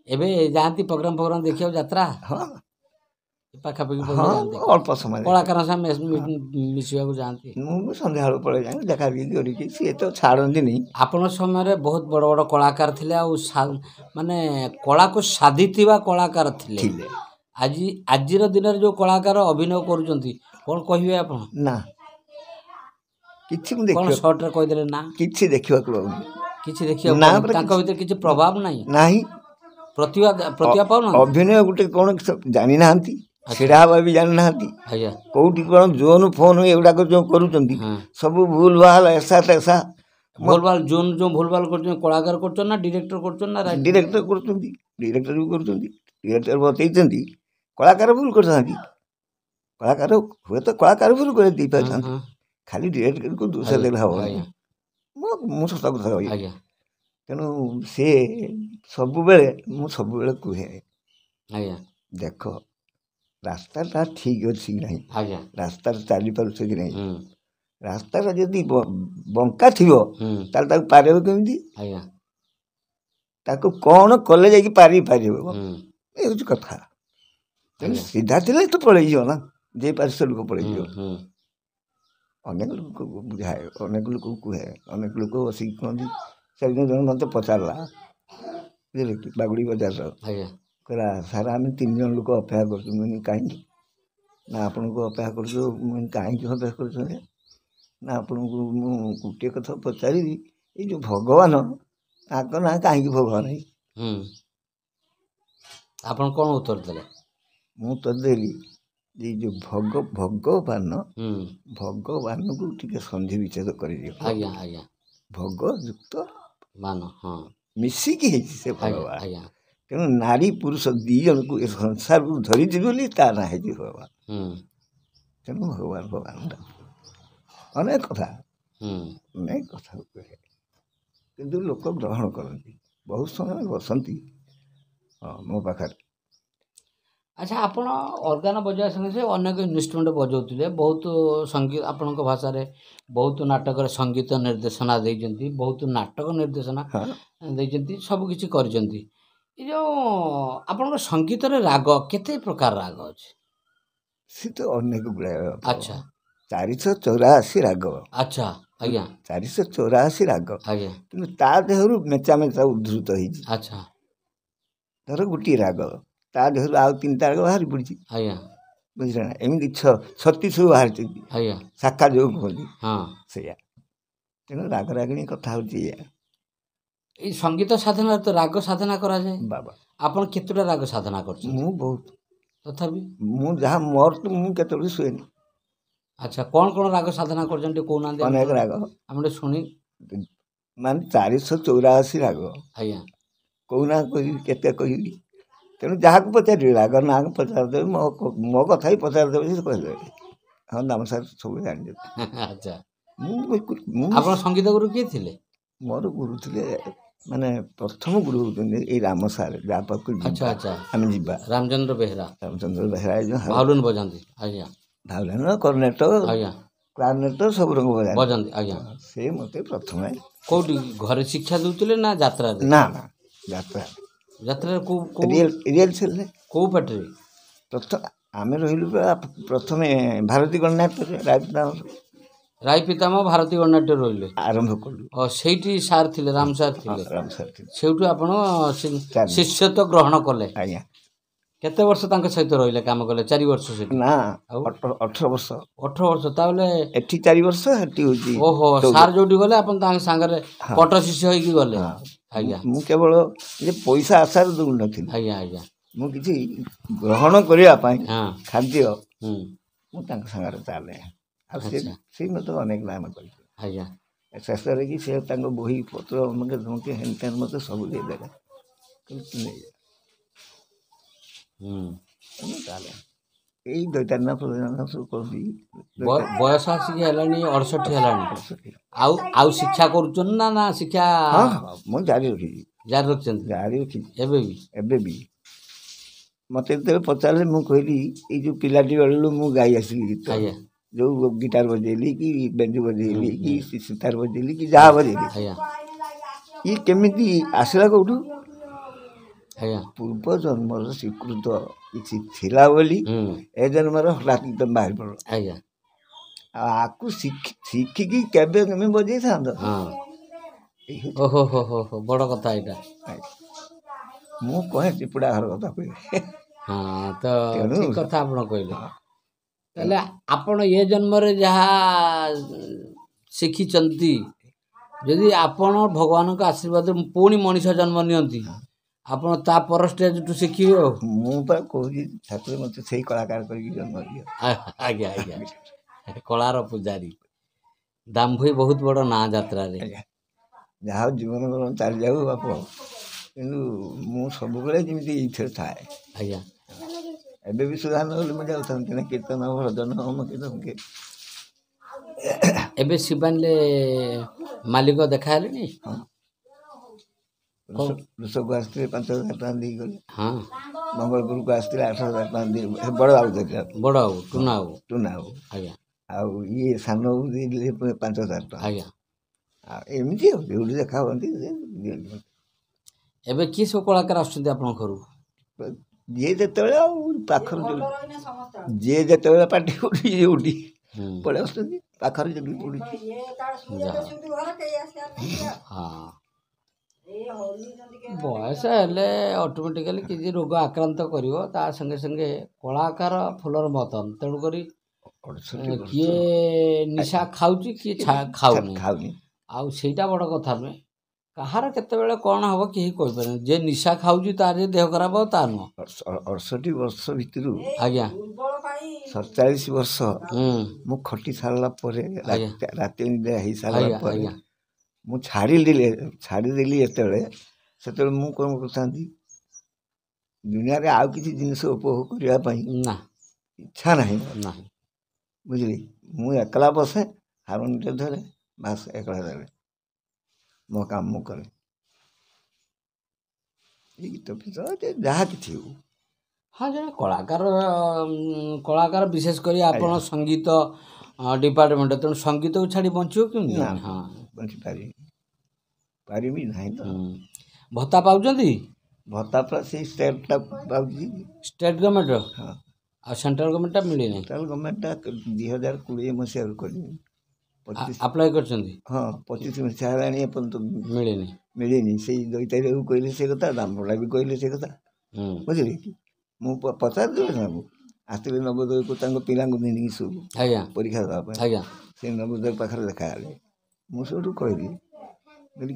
ଏବେ ଯାଆନ୍ତି ପ୍ରୋଗ୍ରାମ ଫୋଗ୍ରାମ ଦେଖିବାକୁ, ଯାତ୍ରା? ହଁ ପାଖାପାଖି ଅଳ୍ପ ସମୟ କଳାକାର ସାଙ୍ଗେ ମିଶିବାକୁ ଯାଆନ୍ତି? ମୁଁ ସନ୍ଧ୍ୟାବେଳକୁ ପଳେଇ ଯାଏ, ଦେଖା ଦେଖି କରିକି, ସିଏ ତ ଛାଡ଼ନ୍ତିନି। ଆପଣଙ୍କ ସମୟରେ ବହୁତ ବଡ଼ ବଡ଼ କଳାକାର ଥିଲେ, ଆଉ ମାନେ କଳାକୁ ସାଧିଥିବା କଳାକାର ଥିଲେ। ଆଜିର ଦିନରେ ଯେଉଁ କଳାକାର ଅଭିନୟ କରୁଛନ୍ତି, କ'ଣ କହିବେ ଆପଣ? ନା, କିଛି କ'ଣ ସର୍ଟରେ କହିଦେଲେ ନା? କିଛି ଦେଖିବାକୁ ପାଉନି, କିଛି ଦେଖିବାକୁ, ତାଙ୍କ ଭିତରେ କିଛି ପ୍ରଭାବ ନାହିଁ, ନାହିଁ ପ୍ରତିଭା ପାଉନାହାନ୍ତି। ଅଭିନୟ ଗୋଟେ କ'ଣ ଜାଣିନାହାନ୍ତି, ଛିଡ଼ା ହେବା ବି ଜାଣିନାହାନ୍ତି, କୋଉଠି କ'ଣ ଜୋନ୍ ଫୋନ୍ ଏଗୁଡ଼ାକ ଯେଉଁ କରୁଛନ୍ତି ସବୁ ଭୁଲ ଭାଲ ଏସା ତେସା। ଭୁଲ ଭାଲ ଜୋନ୍ ଯେଉଁ ଭୁଲ ଭାଲ କରୁଛନ୍ତି, କଳାକାର କରୁଛନ୍ତି ନା ଡିରେକ୍ଟର କରୁଛନ୍ତି ନା? ଡିରେକ୍ଟର କରୁଛନ୍ତି, ଡିରେକ୍ଟର ବି କରୁଛନ୍ତି। ଡିରେକ୍ଟର ବତେଇଛନ୍ତି, କଳାକାର ଭୁଲ କରିଥାନ୍ତି। କଳାକାର ହୁଏତ କଳାକାର ଭୁଲ କରି ଦେଇପାରିଥାନ୍ତି, ଖାଲି ଡିରେକ୍ଟରକୁ ଦୋଷ ଦେଲେ ହେବ। ମୁଁ ସତ କଥା କହିବି। ତେଣୁ ସେ ସବୁବେଳେ କୁହେ, ଦେଖ ରାସ୍ତାଟା ଠିକ୍ ଅଛି କି ନାହିଁ, ରାସ୍ତାରେ ଚାଲିପାରୁଛ କି ନାହିଁ। ରାସ୍ତାଟା ଯଦି ବଙ୍କା ଥିବ ତାହେଲେ ତାକୁ ପାରିବ କେମିତି, ତାକୁ କ'ଣ କଲେ ଯାଇକି ପାରିବ, ଏ ହେଉଛି କଥା। ତେଣୁ ସିଧା ଥିଲେ ତ ପଳେଇଯିବ ନା, ଯେ ପାରିଶ ଲୋକ ପଳେଇଯିବ। ଅନେକ ଲୋକକୁ ବୁଝାଏ, ଅନେକ ଲୋକକୁ କୁହେ, ଅନେକ ଲୋକ ବସିକି କୁହନ୍ତି। ସେଦିନ ଜଣେ ମୋତେ ପଚାରିଲା, ବୁଝିଲେ କି, ବାଗୁଡ଼ି ବଜାରର, କହିଲା ସାର୍ ଆମେ 3 ଜଣ ଲୋକ ଅପେକ୍ଷା କରୁଛୁ। ମୁଁ କାହିଁକି ନା ଆପଣଙ୍କୁ ଅପେକ୍ଷା କରୁଛୁ। ମୁଁ କାହିଁକି ଅପେକ୍ଷା କରୁଛନ୍ତି ନା ଆପଣଙ୍କୁ ମୁଁ ଗୋଟିଏ କଥା ପଚାରିବି, ଏଇ ଯେଉଁ ଭଗବାନ, ତାଙ୍କ ନାଁ କାହିଁକି ଭଗବାନ ହେଇଛି? ଆପଣ କ'ଣ ଉତ୍ତର ଦେଲେ? ମୁଁ ଉତ୍ତର ଦେଲି ଯେ ଏଇ ଯେଉଁ ଭଗବାନକୁ ଟିକେ ସନ୍ଧି ବିଚ୍ଛେଦ କରିଦିଅ। ଭଗ ଯୁକ୍ତ ମାନ ମିଶିକି ହେଇଛି ସେ ଭଗବାନ। ତେଣୁ ନାରୀ ପୁରୁଷ 2 ଜଣକୁ ଏ ସଂସାରକୁ ଧରିଛି ବୋଲି ତା ନାଁ ହେଇଛି ଭଗବାନ। ତେଣୁ ଭଗବାନ ଅନେକ କଥା କୁହେ, କିନ୍ତୁ ଲୋକ ଗ୍ରହଣ କରନ୍ତି। ବହୁତ ସମୟ ବସନ୍ତି ମୋ ପାଖରେ। ଆଚ୍ଛା, ଆପଣ ଅର୍ଗାନ ବଜାଇବା ସଙ୍ଗେ ଅନେକ ଇନଷ୍ଟ୍ରୁମେଣ୍ଟ ବଜାଉଥିଲେ, ବହୁତ ସଙ୍ଗୀତ, ଆପଣଙ୍କ ଭାଷାରେ ବହୁତ ନାଟକରେ ସଙ୍ଗୀତ ନିର୍ଦ୍ଦେଶନା ଦେଇଛନ୍ତି, ବହୁତ ନାଟକ ନିର୍ଦ୍ଦେଶନା ଦେଇଛନ୍ତି, ସବୁକିଛି କରିଛନ୍ତି। ଏ ଯେଉଁ ଆପଣଙ୍କ ସଙ୍ଗୀତରେ ରାଗ, କେତେ ପ୍ରକାର ରାଗ ଅଛି? ସେ ତ ଅନେକ ଗୁଡ଼ାଏ। ଆଚ୍ଛା, 484 ରାଗ। ଆଚ୍ଛା, ଆଜ୍ଞା, 484 ରାଗ, ଆଜ୍ଞା। କିନ୍ତୁ ତା ଦେହରୁ ମେଚା ଉଦ୍ଧୃତ ହେଇଛି। ଆଚ୍ଛା, ଧର ଗୋଟିଏ ରାଗ, ତା ଦେହରୁ ଆଉ 3ଟା ରାଗ ବାହାରି ପଡ଼ିଛି। ଆଜ୍ଞା, ବୁଝିଲେ ନା, ଏମିତି 36 ବାହାରିଛନ୍ତି। ଆଜ୍ଞା, ଶାଖା ଯେଉଁ କୁହନ୍ତି, ସେଇଆ। ତେଣୁ ରାଗ ରାଗିଣୀ କଥା ହେଉଛି ଏଇଆ। ଏଇ ସଙ୍ଗୀତ ସାଧନାରେ ତ ରାଗ ସାଧନା କରାଯାଏ। ବାବା, ଆପଣ କେତେଟା ରାଗ ସାଧନା କରୁଛନ୍ତି? ମୁଁ ବହୁତ, ତଥାପି ମୁଁ ଯାହା ମୋର ତ ମୁଁ କେତେବେଳେ ଶୁଏନି। ଆଚ୍ଛା, କ'ଣ କ'ଣ ରାଗ ସାଧନା କରୁଛନ୍ତି ଟିକେ କହୁନାହାନ୍ତି? ଅନେକ ରାଗ, ଆମେ ଟିକେ ଶୁଣି, ମାନେ 484 ରାଗ। ଆଜ୍ଞା, କହୁନା କହିବି, କେତେ କହିବି? ତେଣୁ ଯାହାକୁ ପଚାରିବେ, ରାଗ ନାଁ ପଚାରିଦେବେ, ମୋ କଥା ହିଁ ପଚାରିଦେବେ, ସେ କହିଦେବେ ହଁ ଦାମ ସାର୍ ସବୁ ଜାଣିଦେବେ। ଆଚ୍ଛା, ଆପଣ ସଙ୍ଗୀତ ଗୁରୁ କିଏ ଥିଲେ? ମୋର ଗୁରୁ ଥିଲେ, ମାନେ ପ୍ରଥମ ଗୁରୁ ହେଉଛନ୍ତି ଏଇ ରାମ ସାର୍, ଯାହା ପାଖକୁ ଆମେ ଯିବା। ରାମଚନ୍ଦ୍ର ବେହେରା ଭାଉଲିନ୍ ବଜାନ୍ତି? ଆଜ୍ଞା, ଭାଉଲିନ୍, କର୍ଣ୍ଣେଟ, ଆଜ୍ଞା, କ୍ଲାରିନେଟ, ସବୁ ରଙ୍ଗ ବଜାନ୍ତି। ଆଜ୍ଞା, ସେ ମୋତେ ପ୍ରଥମେ କେଉଁଠି ଘରେ ଶିକ୍ଷା ଦେଉଥିଲେ ନା ଯାତ୍ରାରେ? ନା, ଯାତ୍ରାରେ ରିଏଲସେଲରେ। କେଉଁ ପାର୍ଟିରେ? ଆମେ ରହିଲୁ ପ୍ରଥମେ ଭାରତୀ ଗଣନାଟ୍ୟରେ, ରାୟ ପିତାମହ ଭାରତୀ ଗଣନାଟ୍ୟରେ ରହିଲେ, ଆରମ୍ଭ କଲୁ। ସେଇଠି ସାର୍ ଥିଲେ, ରାମ ସାର୍ ଥିଲେ। ସେଇଠୁ ଆପଣ ଶିଷ୍ୟତ୍ୱ ଗ୍ରହଣ କଲେ? ଆଜ୍ଞା। କେତେ ବର୍ଷ ତାଙ୍କ ସହିତ ରହିଲେ, କାମ କଲେ? 4 ବର୍ଷ ସେଠି? ନା, 18 ବର୍ଷ। 18 ବର୍ଷ, ତାହେଲେ ଏଠି 4 ବର୍ଷ, ସେଠି ହେଉଛି। ଓହୋ, ସାର୍ ଯୋଉଠି ଗଲେ ଆପଣ ତାଙ୍କ ସାଙ୍ଗରେ ପଟ ଶିଷ୍ୟ ହେଇକି ଗଲେ? ଆଜ୍ଞା, ମୁଁ କେବଳ ଯେ ପଇସା ଆଶାରେ ଦଉନଥିଲି। ଆଜ୍ଞା, ଆଜ୍ଞା, ମୁଁ କିଛି ଗ୍ରହଣ କରିବା ପାଇଁ ଖାଦ୍ୟ ମୁଁ ତାଙ୍କ ସାଙ୍ଗରେ ଚାଲେ। ଆଉ ସେ ମୋତେ ଅନେକ ନାମ କରିଛି। ଆଜ୍ଞା, ଶେଷରେ କି ସେ ତାଙ୍କ ବହି ପତ୍ର ଧମକି ହେନ୍ ମୋତେ ସବୁ ଦେଇଦେଲେ। ଚାଲେ ଏଇ ଦୈତାରିନା ପ୍ରଧାନ ସବୁ କରନ୍ତି। ବୟସ ଆସିକି ହେଲାଣି 68 ହେଲାଣି। ଆଉ ଶିକ୍ଷା କରୁଛନ୍ତି ନା ନା ଶିକ୍ଷା? ହଁ ମୁଁ ଜାରି ରଖିଛି। ଜାରି ରଖିଛନ୍ତି? ଜାରି ରଖିଛି ଏବେ ବି। ମୋତେ ଯେତେବେଳେ ପଚାରିଲେ ମୁଁ କହିଲି ଏଇ ଯେଉଁ ପିଲାଟି ବେଳରୁ ମୁଁ ଗାଇ ଆସିଲି ଗୀତ, ଯେଉଁ ଗିଟାର ବଜେଇଲି କି ବେଞ୍ଜ ବଜେଇଲି କି ସିତାର ବଜେଇଲି କି ଯାହା ବଜେଇଲି, ଇଏ କେମିତି ଆସିଲା କେଉଁଠୁ? ପୂର୍ବ ଜନ୍ମର ସ୍ୱୀକୃତ କିଛି ଥିଲା ବୋଲି ଏ ଜନ୍ମର ହଠାତ୍ ବାହାରି ପଡ଼ିଲ। ଆଉ ଆକୁ ଶିଖିକି କେବେ କେମିତି ବଜେଇଥାନ୍ତ? ଓହୋ ବଡ଼ କଥା ଏଇଟା। ମୁଁ କହେ ଚିପୁଡ଼ା ଘର କଥା କହିଲେ। ହଁ ତ ଠିକ କଥା ଆପଣ କହିଲେ। ତାହେଲେ ଆପଣ ଏ ଜନ୍ମରେ ଯାହା ଶିଖିଛନ୍ତି, ଯଦି ଆପଣ ଭଗବାନଙ୍କ ଆଶୀର୍ବାଦ ପୁଣି ମଣିଷ ଜନ୍ମ ନିଅନ୍ତି, ଆପଣ ତା ପର ଷ୍ଟେଜଠୁ ଶିଖିବେ। ଆଉ ମୁଁ ପା କହୁଛି ଠାକୁର ମୋତେ ସେଇ କଳାକାର କରିକି ଜନ୍ମ ଦିଅ। ଆଜ୍ଞା ଆଜ୍ଞା, କଳାର ପୂଜାରୀ ଦାମଭୋଇ ବହୁତ ବଡ଼ ନାଁ ଯାତ୍ରାରେ। ଯାହା ହଉ ଜୀବନ ଚାଲିଯାଉ ବାପ, କିନ୍ତୁ ମୁଁ ସବୁବେଳେ ଯେମିତି ଏଇଥିରେ ଥାଏ। ଆଜ୍ଞା। ଏବେ ବି ସୁଧା ନହେଲେ ମୁଁ ଯାଉଥାନ୍ତି ନା କୀର୍ତ୍ତନ ଭଜନ ହୋମ କୀର୍ତ୍ତନ। ଏବେ ଶିବାନୀରେ ମାଲିକ ଦେଖା ହେଲେଣି? ବୃଷକୁ ଆସିଥିଲେ 5,000 ଟଙ୍କା ଦେଇକି ଗଲେ। ମଙ୍ଗଳପୁରକୁ ଆସିଥିଲେ 8,000 ଟଙ୍କା ଦେଇ, ବଡ଼ ବାବୁ ଦେଇଥିଲା। ବଡ଼ ବାବୁ ଟୁନା ବାବୁ। ଆଜ୍ଞା। ଆଉ ଇଏ ସାନ ବାବୁ ଦେଇଥିଲେ 5,000 ଟଙ୍କା। ଆଜ୍ଞା। ଆଉ ଏମିତି ଆଉ ଯେଉଁଠି ଦେଖା ହୁଅନ୍ତି। ଏବେ କିଏ ସବୁ କଳାକାର ଆସୁଛନ୍ତି ଆପଣଙ୍କ ଘରକୁ? ଯିଏ ଯେତେବେଳେ, ଆଉ ପାଖରୁ ଯିଏ ଯେତେବେଳେ ପାଟି ଉଠି ଉଠି ପଳେଇ ଆସୁଛନ୍ତି, ପାଖରେ ଯଦି ପଡ଼ୁଛି। ହଁ, ବୟସ ହେଲେ ଅଟୋମେଟିକାଲି କିଛି ରୋଗ ଆକ୍ରାନ୍ତ କରିବ, ତା ସାଙ୍ଗେ ସାଙ୍ଗେ କଳାକାର ଫୁଲର ମତନ। ତେଣୁକରି କିଏ ନିଶା ଖାଉଛି କିଏ ଖାଉନି, ଆଉ ସେଇଟା ବଡ଼ କଥା ନୁହେଁ। କାହାର କେତେବେଳେ କ'ଣ ହେବ କେହି କହିପାରିବେନି। ଯେ ନିଶା ଖାଉଛି ତାର ଯେ ଦେହ ଖରାପ ହେବ ତା ନୁହଁ। 68 ବର୍ଷ ଭିତରୁ ଆଜ୍ଞା 47 ବର୍ଷ ମୁଁ ଖଟି ସାରିଲା ପରେ, ରାତି ନିଦ୍ରା ହେଇସାରିଲା ପରେ ମୁଁ ଛାଡ଼ିଦେଲି। ସେତେବେଳେ ମୁଁ କ'ଣ କରିଥାନ୍ତି, ଦୁନିଆରେ ଆଉ କିଛି ଜିନିଷ ଉପଭୋଗ କରିବା ପାଇଁ ନା ଇଚ୍ଛା ନାହିଁ। ବୁଝିଲି, ମୁଁ ଏକଲା ବସେ, ହାରମୋନିୟମଟେ ଧରେ, ବାସ୍ ଏକଲା ଧରେ ମୋ କାମ ମୁଁ କରେ। ଏ ଗୀତ ଫୀତ ଯାହା କିଛି ହଉ। ହଁ, ଜଣେ କଳାକାର ବିଶେଷ କରି ଆପଣ ସଙ୍ଗୀତ ଡିପାର୍ଟମେଣ୍ଟ, ତେଣୁ ସଙ୍ଗୀତକୁ ଛାଡ଼ି ବଞ୍ଚିବ କେମିତି? ହଁ, ପାରିବି ନାହିଁ ତ। ଭତ୍ତା ପାଉଛନ୍ତି? ଭତ୍ତା ପୁରା ସେଇ ଷ୍ଟେଟ୍ଟା ପାଉଛି। ଷ୍ଟେଟ୍ ଗଭର୍ଣ୍ଣମେଣ୍ଟର? ହଁ। ଆଉ ସେଣ୍ଟ୍ରାଲ ଗଭର୍ଣ୍ଣମେଣ୍ଟଟା ମିଳିନି? ସେଣ୍ଟ୍ରାଲ ଗଭର୍ଣ୍ଣମେଣ୍ଟଟା 2020 ମସିହାରୁ କରିବି। ଆପ୍ଲାଏ କରିଛନ୍ତି? ହଁ, 25 ମସିହା ହେଲାଣି, ଏପର୍ଯ୍ୟନ୍ତ ମିଳିନି। ସେଇ ଦୈତାରିକୁ କହିଲେ ସେ କଥା, ଦାମପଡ଼ା ବି କହିଲେ ସେ କଥା। ବୁଝିଲେ କି, ମୁଁ ପଚାରିଦେବି ତାଙ୍କୁ। ଆସିଥିଲେ ନବୋଦୟକୁ ତାଙ୍କ ପିଲାଙ୍କୁ ନେଇକି ସବୁ ପରୀକ୍ଷା ଦେବା ପାଇଁ। ସେ ନବୋଦୟ ପାଖରେ ଦେଖାହେଲେ। ମୁଁ ସେଇଠୁ କହିଲି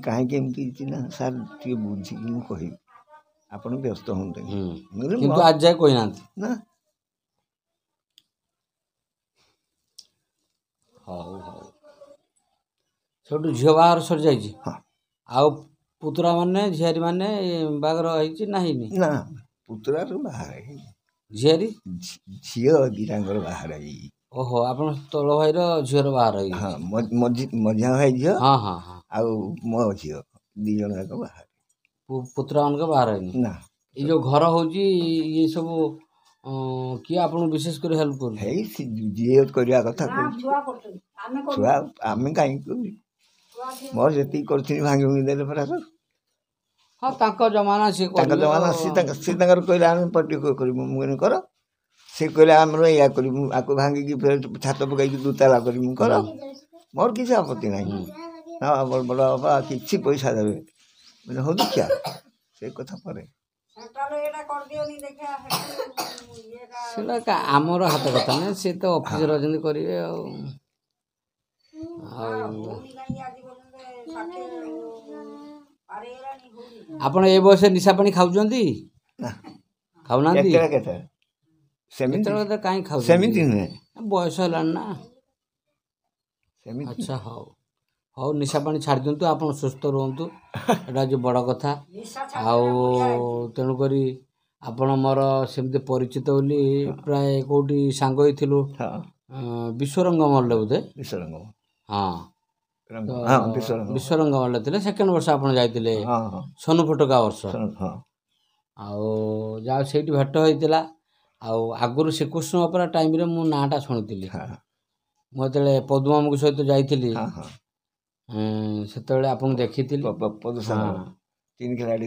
କାହିଁକି ଏମିତି ହେଇଛି ନା, ସାର୍ ଟିକେ ବୁଝିକି ମୁଁ କହିବି, ଆପଣ ବ୍ୟସ୍ତ ହୁଅନ୍ତୁନି। କିନ୍ତୁ ଆଜି ଯାଏ କହିନାହାନ୍ତି? ନା। ହଉ। ସେଠୁ ଝିଅ ବାହାଘର ସରିଯାଇଛି? ଆଉ ପୁତୁରା ମାନେ ଝିଆରୀ ମାନେ ବାହାଘର ହେଇଛି ନା ହେଇନି? ନା, ପୁତୁରାର ବାହାଘର ହେଇନି। ଝିଆରୀ? ଝିଅ ଦିଟାଙ୍କର ବାହାଘର ହେଇଛି। ଓହୋ, ଆପଣ ତଳ ଭାଇର ଝିଅର ବାହାଘର ହେଇଛି? ହଁ, ମଝିଆ ଭାଇ ଝିଅ। ହଁ। ଆଉ ମୋ ଝିଅ, 2 ଜଣ ଯାକ ବାହାଘର। ପୁତୁରା ମାନଙ୍କ ବାହାଘର ହେଇନି? ନା। ଏଇ ଯେଉଁ ଘର ହେଉଛି, ଇଏ ସବୁ କିଏ ଆପଣଙ୍କୁ ବିଶେଷ କରି ହେଲ୍ପ କରୁଛି? ହେଇ ଯିଏ କରିବା କଥା ଛୁଆ, ଆମେ କାହିଁକି କରୁ? ମୋର ଯେତିକି କରିଥିଲି ଭାଙ୍ଗି ଦେଲେ ପରା ସବୁ। ହଁ, ତାଙ୍କ ଜମାନା ସିଏ ତାଙ୍କର କହିଲେ ଆମେ ପଟି କରିବୁ, ମୁଁ କହିଲି କର। ସେ କହିଲେ ଆମର ଏଇଆ କରିବୁ, ଆକୁ ଭାଙ୍ଗିକି ଛାତ ପକାଇକି 2 ତାଲା କରିବୁ, କର, ମୋର କିଛି ଆପତ୍ତି ନାହିଁ। ହଁ, ବଡ଼ ବାପା କିଛି ପଇସା ଦେବେ, ହଉ ଦେଖିଆ ସେ କଥା ପରେ। ସେଟା ଆମର ହାତ କଥା ନାହିଁ, ସେ ତ ଅଫିସରେ ଅଛନ୍ତି, କରିବେ। ଆଉ ଆପଣ ଏ ବୟସରେ ନିଶା ପାଣି ଖାଉଛନ୍ତି? ଖାଉନାହାନ୍ତି? କେତେବେଳେ କାହିଁ ଖାଉଛନ୍ତି? ସେମିତି ନୁହେଁ, ବୟସ ହେଲାଣି ନା। ଆଚ୍ଛା, ହଉ, ନିଶା ପାଣି ଛାଡ଼ି ଦିଅନ୍ତୁ, ଆପଣ ସୁସ୍ଥ ରୁହନ୍ତୁ, ଏଇଟା ହେଉଛି ବଡ଼ କଥା। ଆଉ ତେଣୁକରି ଆପଣ ମୋର ସେମିତି ପରିଚିତ ବୋଲି ପ୍ରାୟ କେଉଁଠି ସାଙ୍ଗ ହେଇଥିଲୁ ହଁ ବିଶ୍ୱରଙ୍ଗମଲ୍ରେ ବୋଧେ ବିଶ୍ୱରଙ୍ଗ ହଁ ହଁ ବିଶ୍ୱରଙ୍ଗ ବିଶ୍ୱରଙ୍ଗମଲ୍ରେ ଥିଲେ ସେକେଣ୍ଡ ବର୍ଷ ଆପଣ ଯାଇଥିଲେ ହଁ ହଁ ସୋନୁ ଫୋଟକା ବର୍ଷ ହଁ ଆଉ ଯାହା ସେଇଠି ଭେଟ ହେଇଥିଲା। ଆଉ ଆଗରୁ ଶ୍ରୀକୃଷ୍ଣ ଅପେରା ଟାଇମ୍ରେ ମୁଁ ନାଁଟା ଶୁଣିଥିଲି। ହଁ ମୁଁ ଯେତେବେଳେ ପଦ୍ମବାବୁଙ୍କ ସହିତ ଯାଇଥିଲି ହଁ ହଁ ସେତେବେଳେ ଆପଣଙ୍କୁ ଦେଖିଥିଲି। ପ୍ରଦୂଷଣ ତିନି ଖେଳାଡ଼ି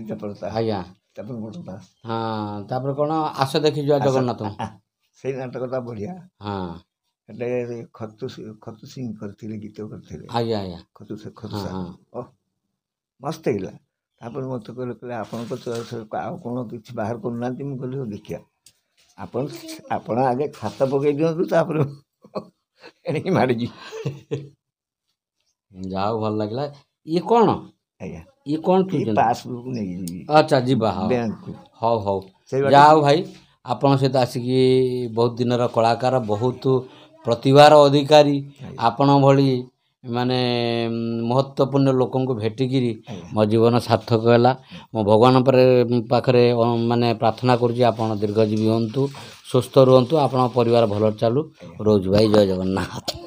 ଆଜ୍ଞା ତାପରେ ମୋଟା ହଁ ତାପରେ କ'ଣ ଆସ ଦେଖିଯିବା ଜଗନ୍ନାଥଙ୍କୁ। ସେଇ ନାଟକଟା ବଢ଼ିଆ। ହଁ ହେଲେ ଖତୁ ସିଂ କରିଥିଲେ ଗୀତ କରିଥିଲେ। ଆଜ୍ଞା ଆଜ୍ଞା ଖତୁ ହଁ ସାର୍ ହଁ ଓ ମସ୍ତ ହେଇଗଲା। ତାପରେ ମୋତେ କହିଲେ ଆପଣଙ୍କ ଆଉ କ'ଣ କିଛି ବାହାର କରୁନାହାନ୍ତି। ମୁଁ କହିଲି ଦେଖିବା ଆପଣ ଆଗେ ଖାତା ପକାଇ ଦିଅନ୍ତୁ ତାପରେ ଏଣିକି ମାଡ଼ିଛି। ଯାହା ହଉ ଭଲ ଲାଗିଲା। ଇଏ କ'ଣ ଆଜ୍ଞା ଇଏ କ'ଣ ଏଇ ପିଉଛନ୍ତି? ପାସବୁକ୍ ନେଇକି ଯିବି ଆଚ୍ଛା ଯିବା ହଉ ବ୍ୟାଙ୍କକୁ ହଉ ହଉ ସେଇ ବାଟେ ଯାହା ହଉ ଭାଇ ଆପଣଙ୍କ ସହିତ ଆସିକି ବହୁତ ଦିନର କଳାକାର ବହୁତ ପ୍ରତିଭାର ଅଧିକାରୀ ଆପଣ ଭଳି ମାନେ ମହତ୍ତ୍ୱପୂର୍ଣ୍ଣ ଲୋକଙ୍କୁ ଭେଟିକିରି ମୋ ଜୀବନ ସାର୍ଥକ ହେଲା। ମୁଁ ଭଗବାନ ପାଖରେ ମାନେ ପ୍ରାର୍ଥନା କରୁଛି ଆପଣ ଦୀର୍ଘଜୀବୀ ହୁଅନ୍ତୁ ସୁସ୍ଥ ରୁହନ୍ତୁ ଆପଣଙ୍କ ପରିବାର ଭଲ ଚାଲୁ। ରହୁଛୁ ଭାଇ ଜୟ ଜଗନ୍ନାଥ।